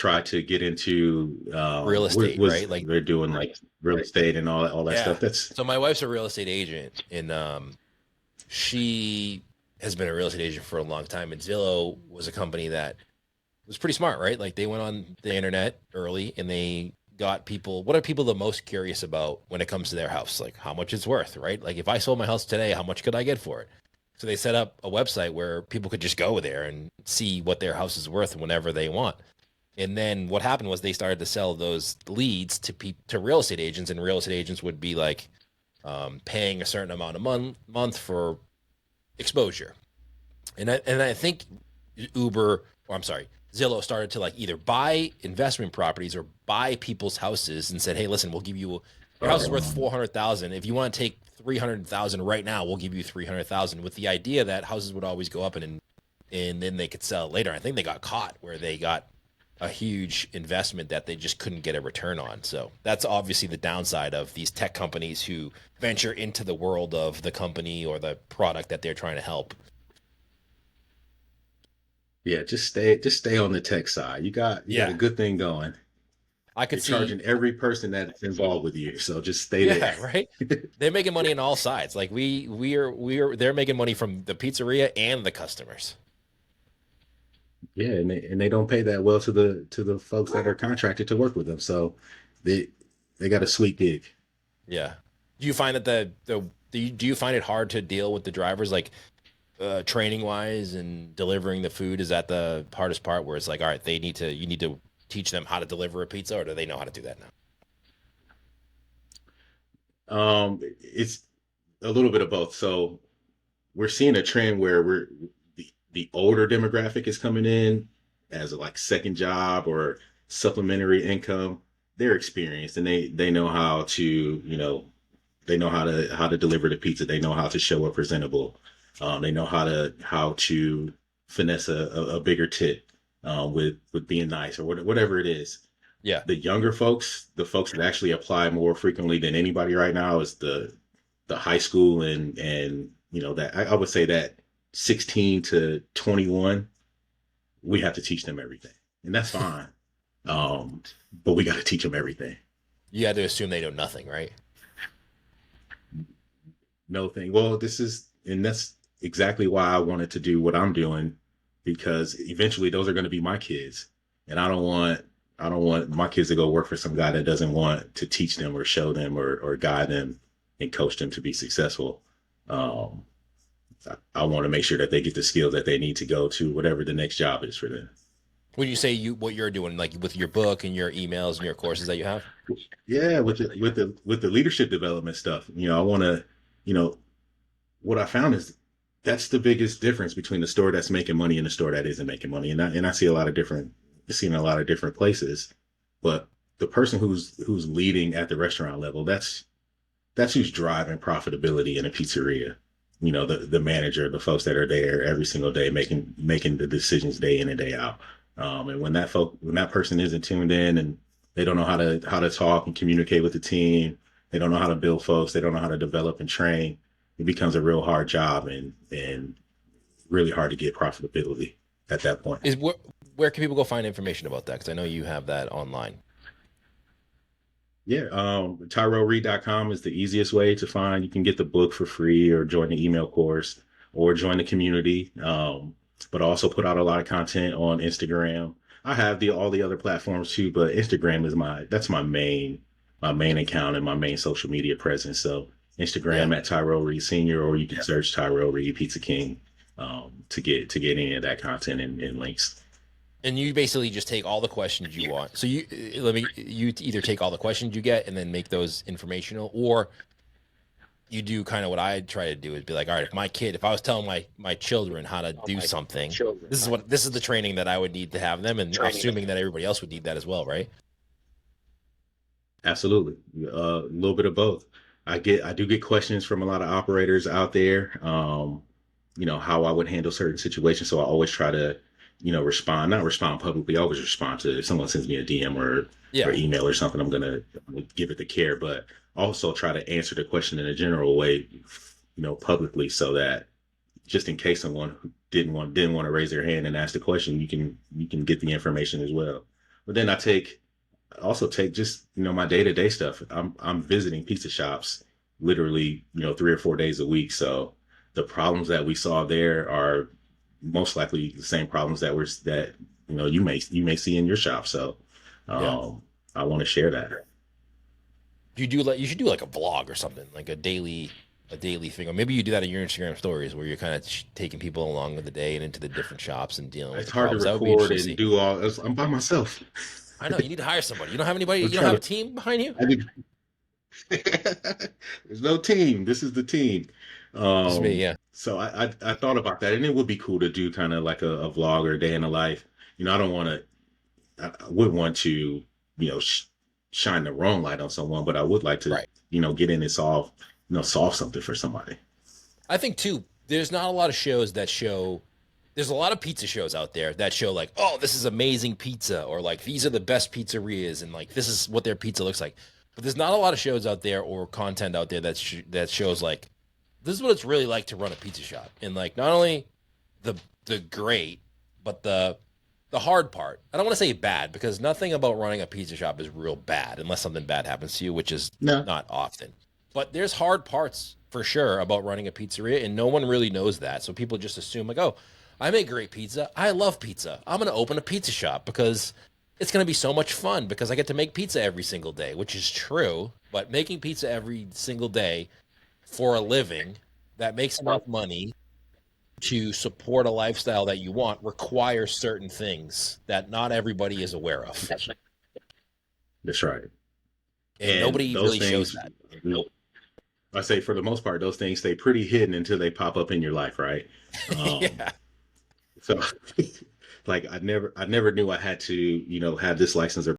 try to get into Real what estate, was right? Like, they're doing like real estate and all that yeah. stuff. That's So my wife's a real estate agent, and she has been a real estate agent for a long time. And Zillow was a company that was pretty smart, right? Like they went on the internet early and they got people. What are people the most curious about when it comes to their house? Like how much it's worth, right? Like if I sold my house today, how much could I get for it? So they set up a website where people could just go there and see what their house is worth whenever they want. And then what happened was they started to sell those leads to real estate agents, and real estate agents would be like paying a certain amount a month for exposure. And I think Uber, or I'm sorry, Zillow started to like either buy investment properties or buy people's houses and said, "Hey, listen, we'll give you your house is worth 400,000. If you want to take 300,000 right now, we'll give you 300,000." With the idea that houses would always go up and then they could sell it later. I think they got caught where they got a huge investment that they just couldn't get a return on. So that's obviously the downside of these tech companies who venture into the world of the company or the product that they're trying to help. yeah, just stay on the tech side. You got a Yeah. good thing going. I could You're see, charging every person that's involved with you, so just stay there. yeah, right. They're making money on all sides. Like they're making money from the pizzeria and the customers. Yeah, and they don't pay that well to the folks that are contracted to work with them. So they they got a sweet gig. Yeah. Do you find that do you find it hard to deal with the drivers like training wise and delivering the food? Is that the hardest part where it's like, all right, you need to teach them how to deliver a pizza, or do they know how to do that now? It's a little bit of both. So we're seeing a trend where the older demographic is coming in as a like second job or supplementary income. They're experienced and they know how to, they know how to deliver the pizza. They know how to show up presentable. They know how to finesse a bigger tip with being nice or whatever it is. Yeah. The younger folks, the folks that actually apply more frequently than anybody right now, is the high school and that I would say that 16 to 21, we have to teach them everything, and that's fine. Um, but we got to teach them everything. You had to assume they know nothing, right? No thing. Well, and that's exactly why I wanted to do what I'm doing, because eventually those are going to be my kids, and I don't want my kids to go work for some guy that doesn't want to teach them or show them or guide them and coach them to be successful. Um, I want to make sure that they get the skills that they need to go to whatever the next job is for them. Would you say what you're doing, like with your book and your emails and your courses that you have? Yeah, with the leadership development stuff, I want to, you know, what I found is that's the biggest difference between the store that's making money and the store that isn't making money. And I see a lot of different, seen a lot of different places, but the person who's leading at the restaurant level, that's who's driving profitability in a pizzeria. The manager, the folks that are there every single day making the decisions day in and day out. And when that person isn't tuned in and they don't know how to talk and communicate with the team, they don't know how to build folks, they don't know how to develop and train, it becomes a real hard job and really hard to get profitability at that point. Is where can people go find information about that? Because I know you have that online. Yeah, TyroReed.com is the easiest way to find. You can get the book for free or join the email course or join the community. But I also put out a lot of content on Instagram. I have the all the other platforms too, but Instagram is that's my main account and my main social media presence. So Yeah. Instagram at Tyro Reed Senior, or you can search Tyro Reed Pizza King to get any of that content and links. And you basically just take all the questions you want. So you either take all the questions you get and then make those informational, or you do kind of what I try to do is be like, all right, if I was telling my children how to do something, this is the training that I would need to have them, and assuming that everybody else would need that as well, right? Absolutely. A little bit of both. I do get questions from a lot of operators out there. How I would handle certain situations. So I always try to, not respond publicly. I always respond to if someone sends me a DM or Yeah. email or something, I'm gonna give it the care, but also try to answer the question in a general way, publicly, so that just in case someone who didn't want to raise their hand and ask the question, you can get the information as well. But then I also take just, my day-to-day stuff. I'm visiting pizza shops literally, 3 or 4 days a week. So the problems that we saw there are most likely the same problems that you may see in your shop. So Yeah. I want to share that. You should do like a vlog or something, like a daily thing, or maybe you do that in your Instagram stories where you're kind of taking people along with the day and into the different shops and dealing with It's the hard to problems. That would be record interesting to and see. do all. I'm by myself. I know you need to hire somebody. You don't have anybody. I'm You don't trying have a to. team behind you. I think there's no team. This is the team. Just me. Yeah. So I thought about that, and it would be cool to do kind of like a vlog or a day in the life. I don't want to. I wouldn't want to, shine the wrong light on someone, but I would like to, Right. get in and solve something for somebody. I think too. There's not a lot of shows that show. There's a lot of pizza shows out there that show like, oh, this is amazing pizza, or like these are the best pizzerias, and like this is what their pizza looks like. But there's not a lot of shows out there or content out there that shows like this is what it's really like to run a pizza shop, and like not only the great, but the hard part. I don't want to say bad because nothing about running a pizza shop is real bad unless something bad happens to you, which is No, not often. But there's hard parts for sure about running a pizzeria, and no one really knows that. So people just assume like, oh, I make great pizza. I love pizza. I'm gonna open a pizza shop because it's gonna be so much fun because I get to make pizza every single day, which is true. But making pizza every single day for a living that makes enough money to support a lifestyle that you want requires certain things that not everybody is aware of. that's right. And And nobody those really shows things, that. I say for the most part, those things stay pretty hidden until they pop up in your life, right? Um, Yeah. so, like I never knew I had to, have this license or